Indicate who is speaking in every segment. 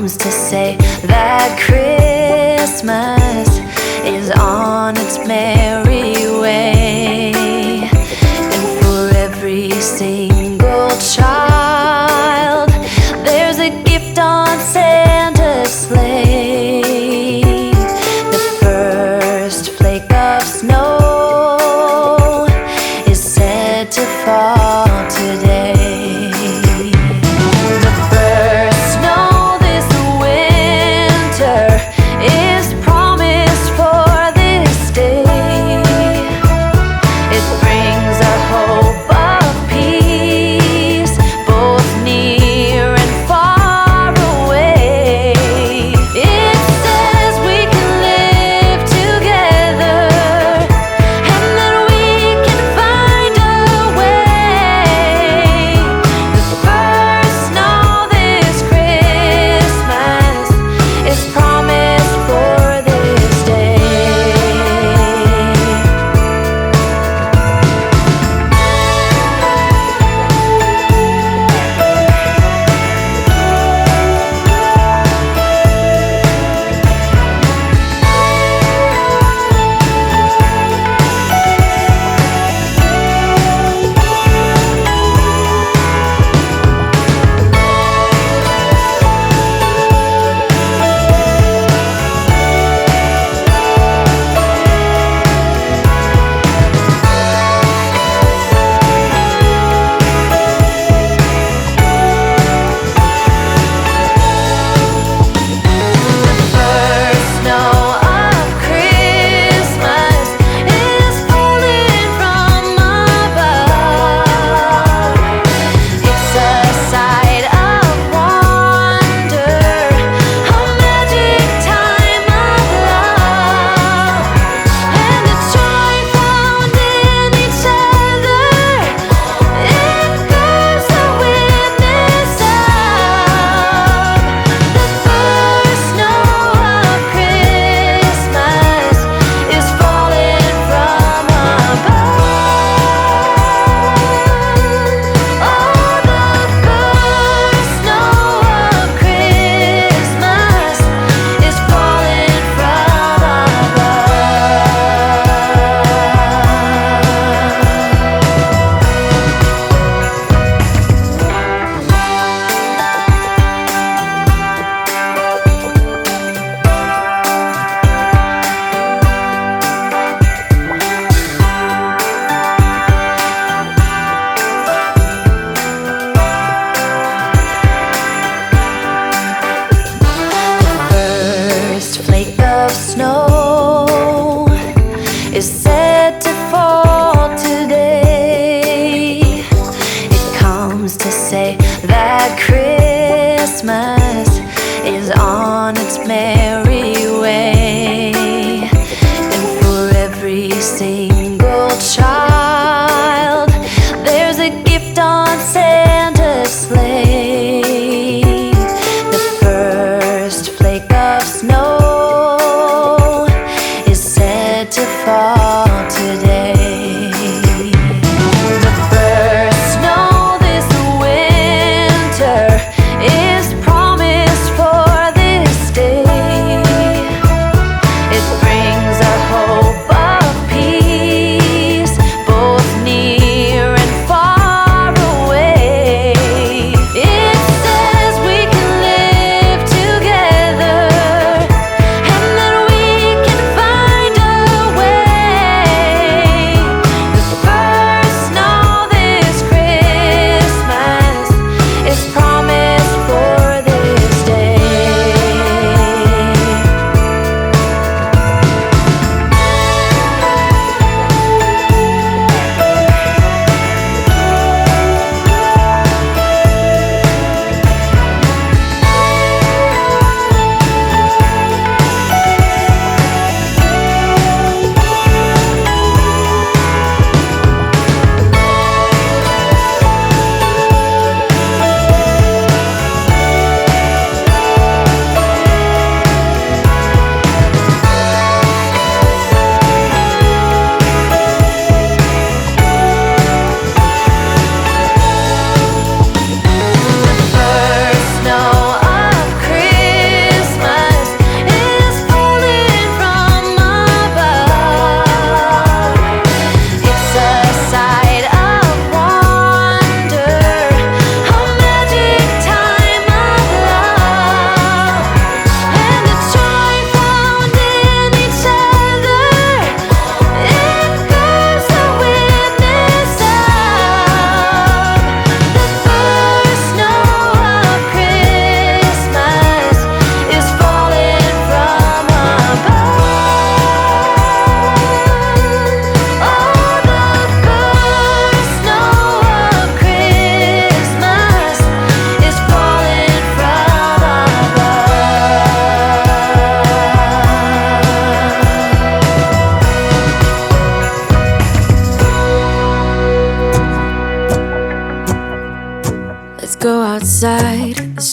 Speaker 1: seems to say that Christmas is on its merry way, and for every single child there's a gift on Santa's sleigh. The first flake of snow is said to fall today. The first snow this winter is promised for this day.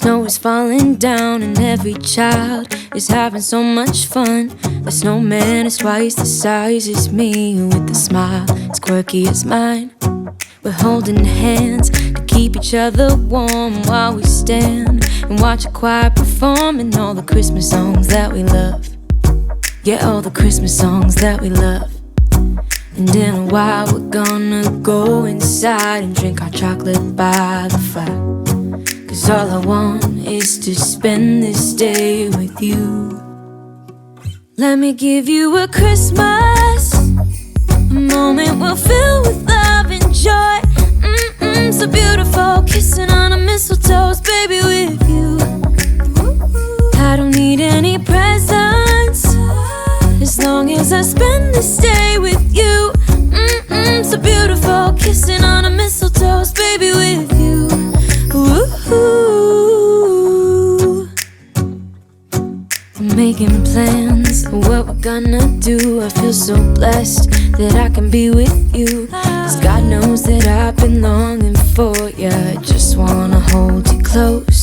Speaker 1: snow is falling down and every child is having so much fun. The snowman is twice the size as me, with a smile as quirky as mine. We're holding hands to keep each other warm while we stand and watch a choir performing all the Christmas songs that we love. Yeah, all the Christmas songs that we love. And in a while we're gonna go inside and drink our chocolate by the fire. 'Cause all I want is to spend this day with you. Let me give you a Christmas, a moment we'll fill with love and joy. So beautiful, kissing on a mistletoe, baby, with you. I don't need any presents, as long as I spend this day with you. So beautiful, kissing on a mistletoe, baby, with you. Ooh. I'm making plans of what we're gonna do. I feel so blessed that I can be with you, 'cause God knows that I've been longing for you. I just wanna hold you close.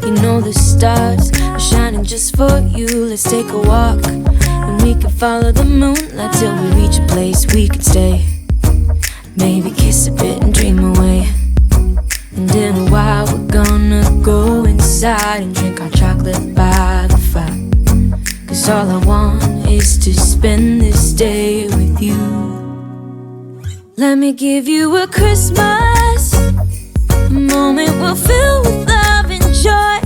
Speaker 1: You know the stars are shining just for you. Let's take a walk and we can follow the moonlight till we reach a place we can stay. Maybe kiss a bit and dream away. And in a while we're gonna go inside and drink our chocolate by the fire. 'Cause all I want is to spend this day with you. Let me give you a Christmas, a moment we'll fill with love and joy.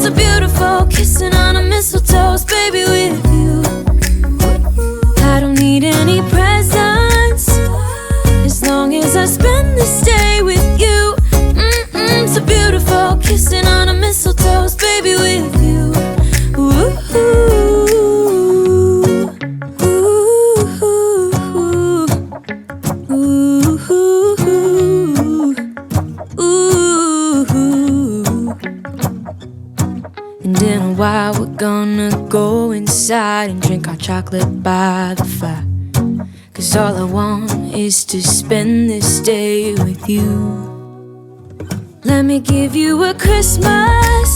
Speaker 1: So beautiful, kissing on a mistletoe, baby, with you. I don't need any presents, as long as I spend this day with you. So beautiful, kissing on a mistletoe, baby, with you. Ooh. And in a while we're gonna go inside and drink our chocolate by the fire. 'Cause all I want is to spend this day with you. Let me give you a Christmas,